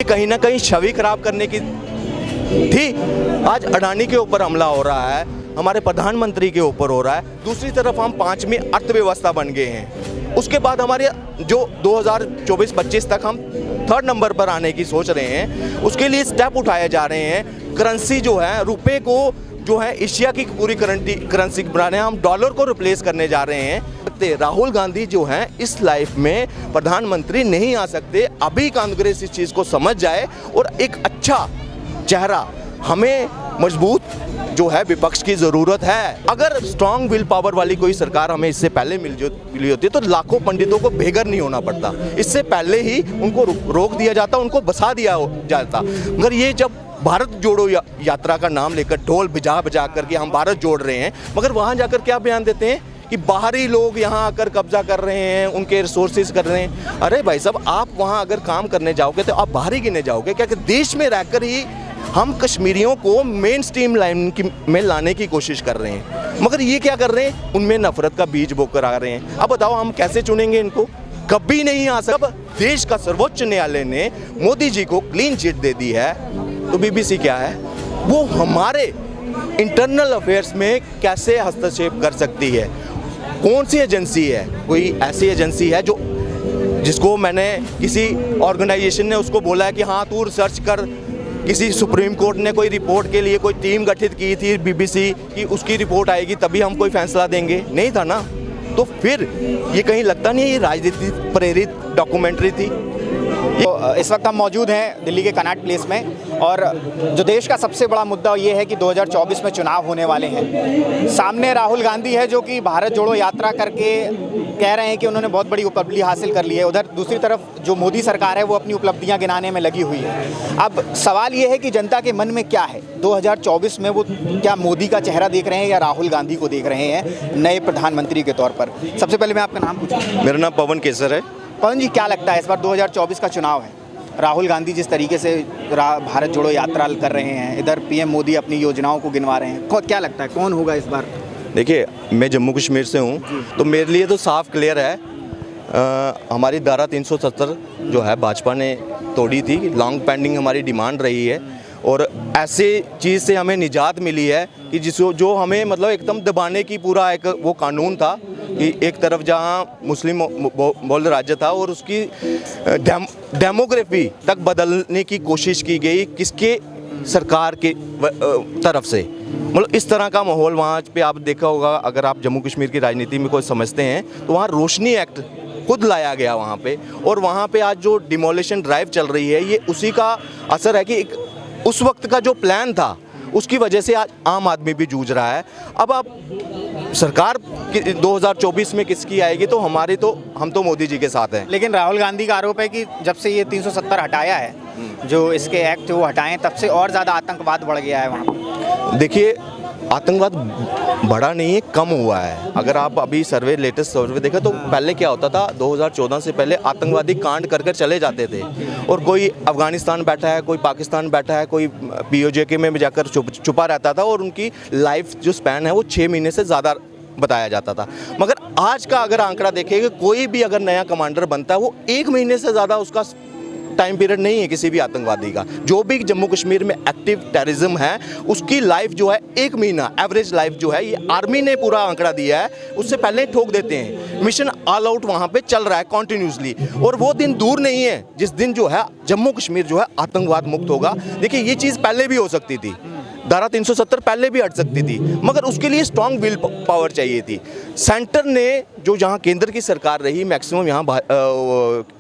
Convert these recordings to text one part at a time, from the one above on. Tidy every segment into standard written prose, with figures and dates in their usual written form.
कहीं ना कहीं छवि खराब करने की थी। आज अडानी के ऊपर हमला हो रहा है, हमारे प्रधानमंत्री के ऊपर हो रहा है, दूसरी तरफ हम 5वीं अर्थव्यवस्था बन गए हैं। उसके बाद हमारे जो 2024-25 तक हम 3rd नंबर पर आने की सोच रहे हैं, उसके लिए स्टेप उठाए जा रहे हैं। करेंसी जो है, रुपए को जो है एशिया की पूरी करेंसी बना रहे हैं, हम डॉलर को रिप्लेस करने जा रहे हैं। राहुल गांधी जो हैं इस लाइफ में प्रधानमंत्री नहीं आ सकते। अभी कांग्रेस इस चीज़ को समझ जाए और एक अच्छा चेहरा, हमें मजबूत जो है विपक्ष की ज़रूरत है। अगर स्ट्रांग विल पावर वाली कोई सरकार हमें इससे पहले मिली होती तो लाखों पंडितों को बेघर नहीं होना पड़ता। इससे पहले ही उनको रोक दिया जाता, उनको बसा दिया जाता। मगर ये जब भारत जोड़ो यात्रा का नाम लेकर ढोल बजा करके हम भारत जोड़ रहे हैं, मगर वहाँ जाकर क्या बयान देते हैं कि बाहरी लोग यहाँ आकर कब्जा कर रहे हैं, उनके रिसोर्सेज कर रहे हैं। अरे भाई साहब, आप वहाँ अगर काम करने जाओगे तो आप बाहरी गिने जाओगे क्या? कि देश में रहकर ही हम कश्मीरियों को मेन स्ट्रीम लाइन में लाने की कोशिश कर रहे हैं, मगर ये क्या कर रहे हैं? उनमें नफरत का बीज बोकर आ रहे हैं। अब बताओ हम कैसे चुनेंगे इनको? कभी नहीं आ सकता। देश का सर्वोच्च न्यायालय ने मोदी जी को क्लीन चिट दे दी है, तो बीबीसी क्या है? वो हमारे इंटरनल अफेयर्स में कैसे हस्तक्षेप कर सकती है? कौन सी एजेंसी है? कोई ऐसी एजेंसी है जिसको मैंने किसी ऑर्गेनाइजेशन ने उसको बोला है कि हाँ तू रिसर्च कर, किसी सुप्रीम कोर्ट ने कोई रिपोर्ट के लिए कोई टीम गठित की थी बीबीसी की, उसकी रिपोर्ट आएगी तभी हम कोई फैसला देंगे? नहीं था ना। तो फिर ये कहीं लगता नहीं है ये राजनीति प्रेरित डॉक्यूमेंट्री थी? तो इस वक्त हम मौजूद हैं दिल्ली के कनॉट प्लेस में, और जो देश का सबसे बड़ा मुद्दा ये है कि 2024 में चुनाव होने वाले हैं। सामने राहुल गांधी है जो कि भारत जोड़ो यात्रा करके कह रहे हैं कि उन्होंने बहुत बड़ी उपलब्धि हासिल कर ली है। उधर दूसरी तरफ जो मोदी सरकार है वो अपनी उपलब्धियां गिनाने में लगी हुई है। अब सवाल ये है कि जनता के मन में क्या है 2024 में? वो क्या मोदी का चेहरा देख रहे हैं या राहुल गांधी को देख रहे हैं नए प्रधानमंत्री के तौर पर? सबसे पहले मैं आपका नाम पूछूं। मेरा नाम पवन केसर है। पवन जी, क्या लगता है इस बार 2024 का चुनाव है, राहुल गांधी जिस तरीके से भारत जोड़ो यात्रा कर रहे हैं, इधर पीएम मोदी अपनी योजनाओं को गिनवा रहे हैं, क्या लगता है कौन होगा इस बार? देखिए, मैं जम्मू कश्मीर से हूँ, तो मेरे लिए तो साफ क्लियर है। हमारी धारा 370 जो है भाजपा ने तोड़ी थी, लॉन्ग पेंडिंग हमारी डिमांड रही है, और ऐसे चीज़ से हमें निजात मिली है कि जो हमें मतलब एकदम दबाने की पूरा एक वो कानून था कि एक तरफ जहां मुस्लिम बहुल राज्य था और उसकी डेमोग्राफी तक बदलने की कोशिश की गई किसके सरकार के तरफ से। मतलब इस तरह का माहौल वहाँ पे आप देखा होगा, अगर आप जम्मू कश्मीर की राजनीति में कोई समझते हैं तो वहाँ रोशनी एक्ट खुद लाया गया वहाँ पे, और वहाँ पे आज जो डिमोलिशन ड्राइव चल रही है ये उसी का असर है कि उस वक्त का जो प्लान था उसकी वजह से आज आम आदमी भी जूझ रहा है। अब आप सरकार 2024 में किसकी आएगी, तो हम तो मोदी जी के साथ हैं। लेकिन राहुल गांधी का आरोप है कि जब से ये 370 हटाया है, जो इसके एक्ट वो हटाए, तब से और ज़्यादा आतंकवाद बढ़ गया है वहाँ। देखिए, आतंकवाद बढ़ा नहीं है, कम हुआ है। अगर आप अभी लेटेस्ट सर्वे देखा तो पहले क्या होता था, 2014 से पहले आतंकवादी कांड कर चले जाते थे, और कोई अफगानिस्तान बैठा है, कोई पाकिस्तान बैठा है, कोई POJK में जाकर छुपा रहता था, और उनकी लाइफ जो स्पैन है वो 6 महीने से ज़्यादा बताया जाता था। मगर आज का अगर आंकड़ा देखेंगे, कोई भी अगर नया कमांडर बनता है वो 1 महीने से ज़्यादा उसका टाइम पीरियड नहीं है किसी भी आतंकवादी का। जो भी जम्मू कश्मीर में एक्टिव टेररिज्म है उसकी लाइफ जो है 1 महीना एवरेज लाइफ जो है, ये आर्मी ने पूरा आंकड़ा दिया है, उससे पहले ठोक देते हैं। मिशन ऑल आउट वहाँ पे चल रहा है कॉन्टिन्यूसली, और वो दिन दूर नहीं है जिस दिन जो है जम्मू कश्मीर जो है आतंकवाद मुक्त होगा। देखिए, ये चीज़ पहले भी हो सकती थी, धारा 370 पहले भी हट सकती थी, मगर उसके लिए स्ट्रांग विल पावर चाहिए थी। सेंटर ने जो जहाँ केंद्र की सरकार रही, मैक्सिमम यहाँ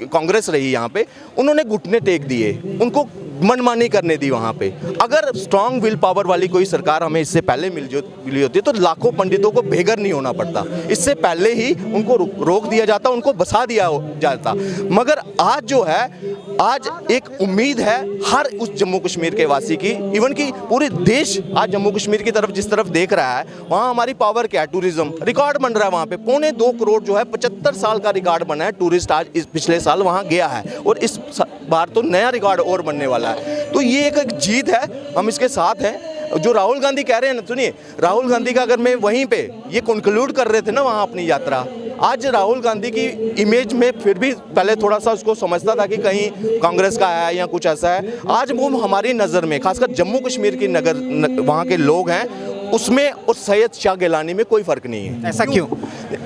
कांग्रेस रही, यहाँ पे उन्होंने घुटने टेक दिए, उनको मनमानी करने दी वहाँ पे। अगर स्ट्रांग विल पावर वाली कोई सरकार हमें इससे पहले मिली होती तो लाखों पंडितों को बेघर नहीं होना पड़ता। इससे पहले ही उनको रोक दिया जाता, उनको बसा दिया जाता। मगर आज जो है, आज एक उम्मीद है हर उस जम्मू कश्मीर के वासी की, इवन कि पूरे देश आज जम्मू कश्मीर की तरफ जिस तरफ देख रहा है, वहाँ हमारी पावर क्या है? टूरिज्म रिकॉर्ड बन रहा है वहाँ पे, 2.25 करोड़ जो है 75 साल का रिकॉर्ड बना है टूरिस्ट आज इस पिछले साल वहाँ गया है, और इस बार तो नया रिकॉर्ड और बनने वाला है। तो ये एक जीत है, हम इसके साथ हैं। जो राहुल गांधी कह रहे हैं ना, सुनिए, राहुल गांधी का अगर मैं वहीं पे ये कंक्लूड कर रहे थे ना वहाँ अपनी यात्रा, आज राहुल गांधी की इमेज में फिर भी पहले थोड़ा सा उसको समझता था कि कहीं कांग्रेस का है या कुछ ऐसा है। आज वो हमारी नज़र में, खासकर जम्मू कश्मीर की वहाँ के लोग हैं, उसमें और सैयद शाह गिलानी में कोई फ़र्क नहीं है। ऐसा क्यों?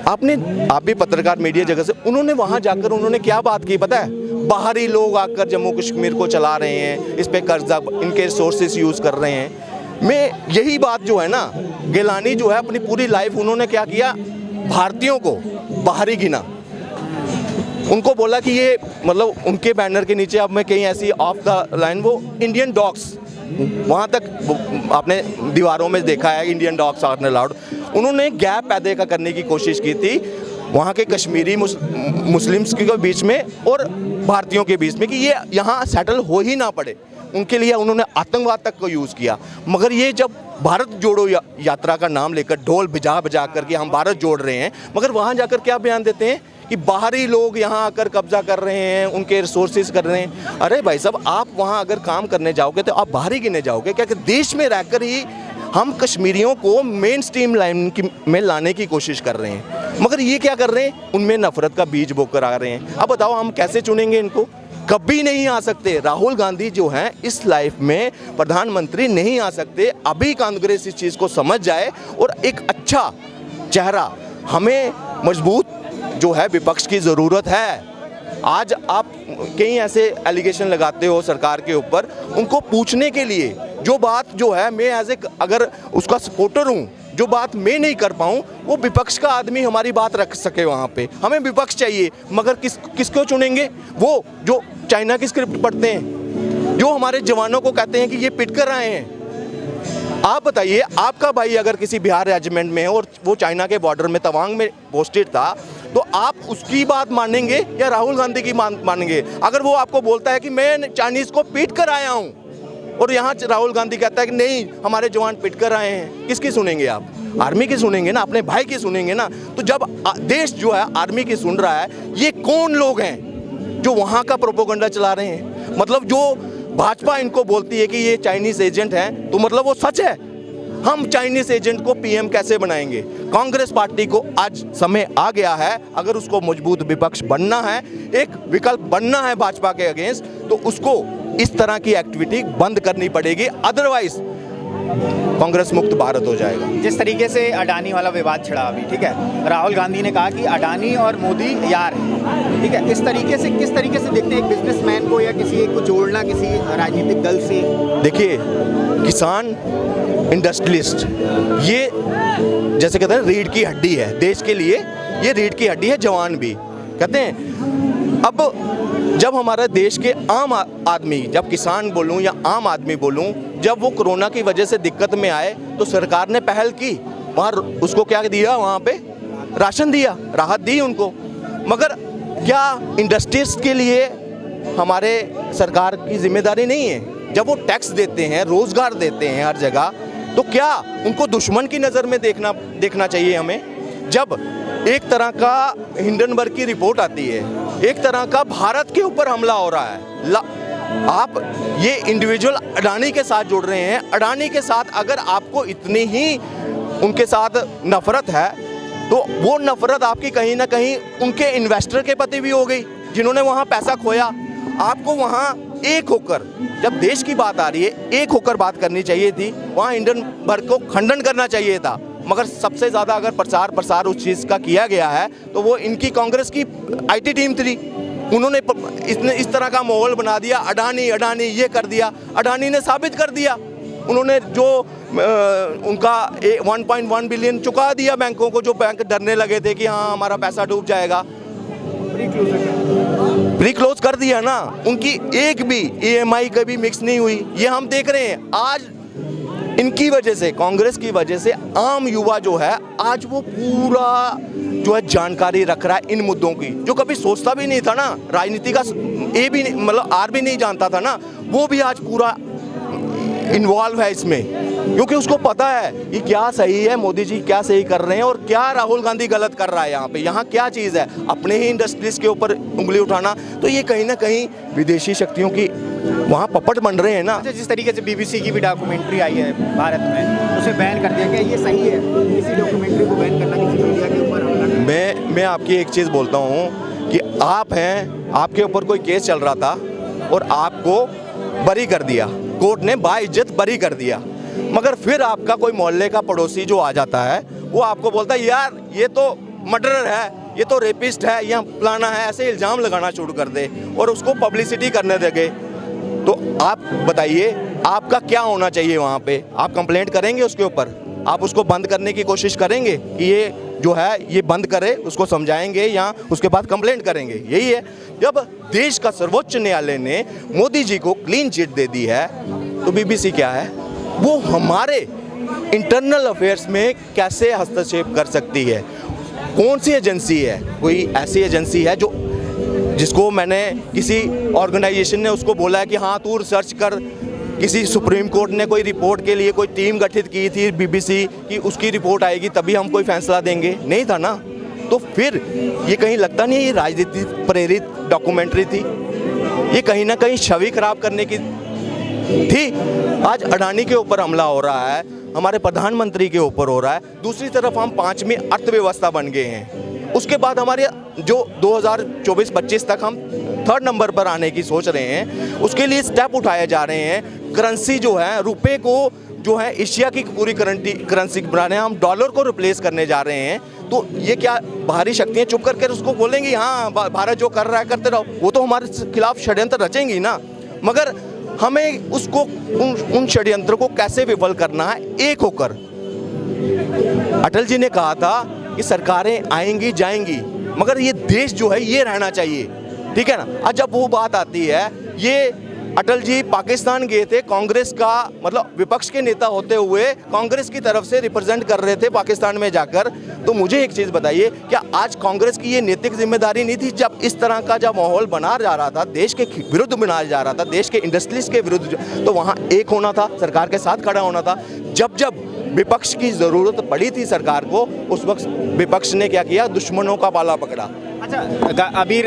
आप भी पत्रकार मीडिया जगह से, उन्होंने वहाँ जाकर उन्होंने क्या बात की पता है? बाहरी लोग आकर जम्मू कश्मीर को चला रहे हैं, इस पे कर्जा, इनके रिसोर्सेज यूज़ कर रहे हैं। मैं यही बात जो है ना, गिलानी जो है अपनी पूरी लाइफ उन्होंने क्या किया, भारतीयों को बाहरी गिना, उनको बोला कि ये मतलब उनके बैनर के नीचे, अब मैं कहीं ऐसी ऑफ द लाइन, वो इंडियन डॉग्स, वहाँ तक आपने दीवारों में देखा है Indian dogs are not allowed. उन्होंने गैप पैदा करने की कोशिश की थी वहाँ के कश्मीरी मुस्लिम्स के बीच में और भारतीयों के बीच में, कि ये यहाँ सेटल हो ही ना पड़े। उनके लिए उन्होंने आतंकवाद तक को यूज़ किया। मगर ये जब भारत जोड़ो यात्रा का नाम लेकर ढोल बजा बजा कर के हम भारत जोड़ रहे हैं, मगर वहाँ जाकर क्या बयान देते हैं कि बाहरी लोग यहाँ आकर कब्जा कर रहे हैं, उनके रिसोर्सेज कर रहे हैं। अरे भाई साहब, आप वहाँ अगर काम करने जाओगे तो आप बाहरी गिने जाओगे क्या? कि देश में रहकर ही हम कश्मीरियों को मेन स्ट्रीम लाइन में लाने की कोशिश कर रहे हैं, मगर ये क्या कर रहे हैं, उनमें नफरत का बीज बोकर आ रहे हैं। अब बताओ हम कैसे चुनेंगे इनको? कभी नहीं आ सकते। राहुल गांधी जो हैं इस लाइफ में प्रधानमंत्री नहीं आ सकते। अभी कांग्रेस इस चीज़ को समझ जाए और एक अच्छा चेहरा, हमें मजबूत जो है विपक्ष की ज़रूरत है। आज आप कई ऐसे एलिगेशन लगाते हो सरकार के ऊपर, उनको पूछने के लिए जो बात जो है, मैं एज ए अगर उसका सपोर्टर हूँ, जो बात मैं नहीं कर पाऊँ, वो विपक्ष का आदमी हमारी बात रख सके वहाँ पे। हमें विपक्ष चाहिए, मगर किसको चुनेंगे? वो जो चाइना की स्क्रिप्ट पढ़ते हैं, जो हमारे जवानों को कहते हैं कि ये पिट कर आए हैं। आप बताइए, आपका भाई अगर किसी बिहार रेजिमेंट में है और वो चाइना के बॉर्डर में तवांग में पोस्टेड था, तो आप उसकी बात मानेंगे या राहुल गांधी की मानेंगे? अगर वो आपको बोलता है कि मैं चाइनीज़ को पीट कर आया हूँ, और यहाँ राहुल गांधी कहता है कि नहीं हमारे जवान पिट कर आए हैं, किसकी सुनेंगे आप? आर्मी की सुनेंगे ना, अपने भाई की सुनेंगे ना। तो जब देश जो है आर्मी की सुन रहा है, ये कौन लोग हैं जो वहाँ का प्रोपोगंडा चला रहे हैं? मतलब जो भाजपा इनको बोलती है कि ये चाइनीज़ एजेंट हैं, तो मतलब वो सच है। हम चाइनीज़ एजेंट को पीएम कैसे बनाएंगे? कांग्रेस पार्टी को आज समय आ गया है, अगर उसको मजबूत विपक्ष बनना है, एक विकल्प बनना है भाजपा के अगेंस्ट, तो उसको इस तरह की एक्टिविटी बंद करनी पड़ेगी, अदरवाइज कांग्रेस मुक्त भारत हो जाएगा। जिस तरीके से अडानी वाला विवाद छिड़ा अभी, ठीक है, राहुल गांधी ने कहा कि अडानी और मोदी यार हैं, ठीक है, इस तरीके से किस तरीके से देखते हैं एक बिजनेसमैन को या किसी एक को जोड़ना किसी राजनीतिक दल से? देखिए, किसान, इंडस्ट्रियलिस्ट, ये जैसे कहते हैं रीढ़ की हड्डी है देश के लिए, ये रीढ़ की हड्डी है, जवान भी कहते हैं। अब जब हमारे देश के आम आदमी, जब किसान बोलूं या आम आदमी बोलूं, जब वो कोरोना की वजह से दिक्कत में आए, तो सरकार ने पहल की, वहाँ उसको क्या दिया, वहाँ पे राशन दिया, राहत दी उनको। मगर क्या इंडस्ट्रीज के लिए हमारे सरकार की जिम्मेदारी नहीं है? जब वो टैक्स देते हैं, रोज़गार देते हैं हर जगह, तो क्या उनको दुश्मन की नज़र में देखना चाहिए हमें? जब एक तरह का हिंडनबर्ग की रिपोर्ट आती है, एक तरह का भारत के ऊपर हमला हो रहा है, आप ये इंडिविजुअल अडानी के साथ जुड़ रहे हैं। अडानी के साथ अगर आपको इतनी ही उनके साथ नफरत है, तो वो नफरत आपकी कहीं ना कहीं उनके इन्वेस्टर के प्रति भी हो गई, जिन्होंने वहाँ पैसा खोया। आपको वहाँ एक होकर, जब देश की बात आ रही है, एक होकर बात करनी चाहिए थी। वहाँ हिंडनबर्ग को खंडन करना चाहिए था, मगर सबसे ज़्यादा अगर प्रसार उस चीज़ का किया गया है, तो वो इनकी कांग्रेस की आईटी टीम थी। उन्होंने इस तरह का माहौल बना दिया, अडानी ये कर दिया। अडानी ने साबित कर दिया, उन्होंने जो उनका 1.1 बिलियन चुका दिया बैंकों को, जो बैंक डरने लगे थे कि हाँ हमारा पैसा डूब जाएगा, प्री क्लोज कर दिया ना। उनकी एक भी EMI कभी मिक्स नहीं हुई, ये हम देख रहे हैं। आज इनकी वजह से, कांग्रेस की वजह से आम युवा जो है, आज वो पूरा जो है जानकारी रख रहा है इन मुद्दों की, जो कभी सोचता भी नहीं था ना, राजनीति का ए भी मतलब आर भी नहीं जानता था ना, वो भी आज पूरा इन्वॉल्व है इसमें। क्योंकि उसको पता है कि क्या सही है, मोदी जी क्या सही कर रहे हैं और क्या राहुल गांधी गलत कर रहा है। यहाँ पे यहाँ क्या चीज़ है, अपने ही इंडस्ट्रीज के ऊपर उंगली उठाना। तो ये कहीं ना कहीं विदेशी शक्तियों की वहाँ पपट बन रहे हैं ना। अच्छा, जिस तरीके से बीबीसी की भी डॉक्यूमेंट्री आई है भारत में, उसे बैन कर दिया, क्या ये सही है इसी डॉक्यूमेंट्री को बैन करना, किसी मीडिया के ऊपर हमला करना? मैं आपकी एक चीज़ बोलता हूँ कि आप हैं, आपके ऊपर कोई केस चल रहा था और आपको बरी कर दिया, कोर्ट ने बाइज्जत बरी कर दिया, मगर फिर आपका कोई मोहल्ले का पड़ोसी जो आ जाता है वो आपको बोलता है यार ये तो मर्डरर है, ये तो रेपिस्ट है, या फलाना है, ऐसे इल्ज़ाम लगाना शुरू कर दे और उसको पब्लिसिटी करने देंगे। तो आप बताइए आपका क्या होना चाहिए वहाँ पे? आप कंप्लेंट करेंगे उसके ऊपर? आप उसको बंद करने की कोशिश करेंगे कि ये जो है ये बंद करे, उसको समझाएंगे या उसके बाद कंप्लेंट करेंगे? यही है। जब देश का सर्वोच्च न्यायालय ने मोदी जी को क्लीन चिट दे दी है तो बीबीसी क्या है, वो हमारे इंटरनल अफेयर्स में कैसे हस्तक्षेप कर सकती है? कौन सी एजेंसी है? कोई ऐसी एजेंसी है जो जिसको मैंने किसी ऑर्गेनाइजेशन ने उसको बोला है कि हाँ तू रिसर्च कर, किसी सुप्रीम कोर्ट ने कोई रिपोर्ट के लिए कोई टीम गठित की थी बीबीसी की, उसकी रिपोर्ट आएगी तभी हम कोई फैसला देंगे? नहीं था ना। तो फिर ये कहीं लगता नहीं है ये राजनीति प्रेरित डॉक्यूमेंट्री थी? ये कहीं ना कहीं छवि खराब करने की थी। आज अडानी के ऊपर हमला हो रहा है, हमारे प्रधानमंत्री के ऊपर हो रहा है, दूसरी तरफ हम 5वीं अर्थव्यवस्था बन गए हैं। उसके बाद हमारे जो 2024-25 तक हम 3rd नंबर पर आने की सोच रहे हैं, उसके लिए स्टेप उठाए जा रहे हैं। करेंसी जो है, रुपए को जो है एशिया की पूरी करेंसी बना रहे हैं, हम डॉलर को रिप्लेस करने जा रहे हैं। तो ये क्या बाहरी शक्तियाँ चुप करके उसको बोलेंगी हाँ भारत जो कर रहा है करते रहो? वो तो हमारे खिलाफ षड्यंत्र रचेंगी ना। मगर हमें उसको उन षड्यंत्र को कैसे विफल करना है, एक होकर। अटल जी ने कहा था कि सरकारें आएंगी जाएंगी मगर ये देश जो है ये रहना चाहिए, ठीक है ना। आज जब वो बात आती है, ये अटल जी पाकिस्तान गए थे, कांग्रेस का मतलब विपक्ष के नेता होते हुए कांग्रेस की तरफ से रिप्रेजेंट कर रहे थे पाकिस्तान में जाकर। तो मुझे एक चीज़ बताइए, क्या आज कांग्रेस की ये नैतिक जिम्मेदारी नहीं थी जब इस तरह का जब माहौल बना जा रहा था, देश के विरुद्ध बनाया जा रहा था, देश के इंडस्ट्रीज के विरुद्ध, तो वहाँ एक होना था, सरकार के साथ खड़ा होना था। जब जब विपक्ष की ज़रूरत पड़ी थी सरकार को, उस वक्त विपक्ष ने क्या किया? दुश्मनों का पाला पकड़ा। अच्छा, अभी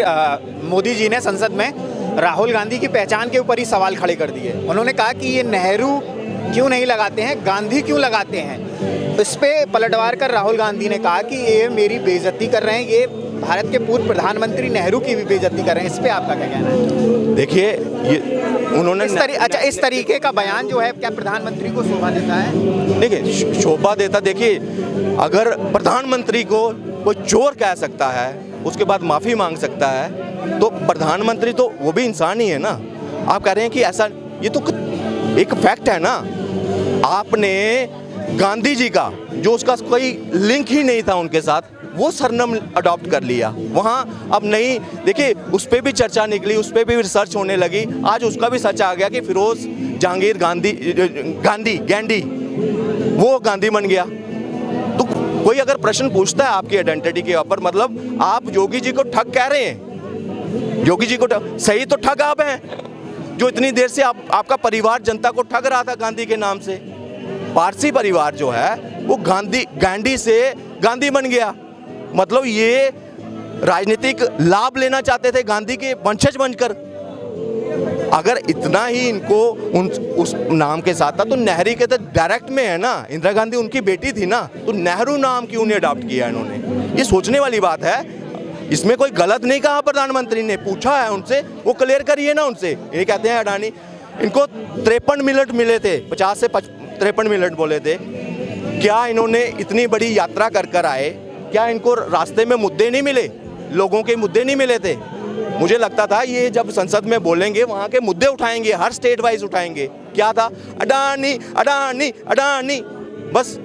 मोदी जी ने संसद में राहुल गांधी की पहचान के ऊपर ही सवाल खड़े कर दिए। उन्होंने कहा कि ये नेहरू क्यों नहीं लगाते हैं, गांधी क्यों लगाते हैं? इस पे पलटवार कर राहुल गांधी ने कहा कि ये मेरी बेइज्जती कर रहे हैं, ये भारत के पूर्व प्रधानमंत्री नेहरू की भी बेइज्जती कर रहे हैं। इस पे आपका क्या कहना है? देखिए ये उन्होंने इस तरीके का बयान जो है क्या प्रधानमंत्री को शोभा देता है? देखिए शोभा देता, देखिए अगर प्रधानमंत्री को कोई चोर कह सकता है, उसके बाद माफ़ी मांग सकता है, तो प्रधानमंत्री तो वो भी इंसान ही है ना। आप कह रहे हैं कि ऐसा, ये तो एक फैक्ट है ना। आपने गांधी जी का जो उसका कोई लिंक ही नहीं था उनके साथ, वो सरनाम अडॉप्ट कर लिया। वहाँ अब नहीं, देखिए उस पर भी चर्चा निकली, उस पर भी रिसर्च होने लगी। आज उसका भी सच आ गया कि फिरोज जहांगीर गांधी वो गांधी बन गया। तो कोई अगर प्रश्न पूछता है आपकी आइडेंटिटी के ऊपर, मतलब आप योगी जी को ठग कह रहे हैं। योगी जी को सही तो ठग आप हैं, जो इतनी देर से आपका परिवार जनता को ठग रहा था गांधी के नाम से। पारसी परिवार जो है वो गांधी से गांधी बन गया। मतलब ये राजनीतिक लाभ लेना चाहते थे गांधी के वंशज बनकर। अगर इतना ही इनको उस नाम के साथ था तो नेहरू के तो डायरेक्ट में है ना, इंदिरा गांधी उनकी बेटी थी ना, तो नेहरू नाम क्यों नहीं अडॉप्ट किया इन्होंने? ये सोचने वाली बात है। इसमें कोई गलत नहीं कहा, प्रधानमंत्री ने पूछा है उनसे, वो क्लियर करिए ना उनसे। ये कहते हैं अडानी, इनको 53 मिनट मिले थे, 50 से 53 मिनट बोले थे। क्या इन्होंने इतनी बड़ी यात्रा कर कर आए, क्या इनको रास्ते में मुद्दे नहीं मिले, लोगों के मुद्दे नहीं मिले थे? मुझे लगता था ये जब संसद में बोलेंगे वहाँ के मुद्दे उठाएंगे, हर स्टेट वाइज उठाएंगे। क्या था? अडानी अडानी अडानी, बस।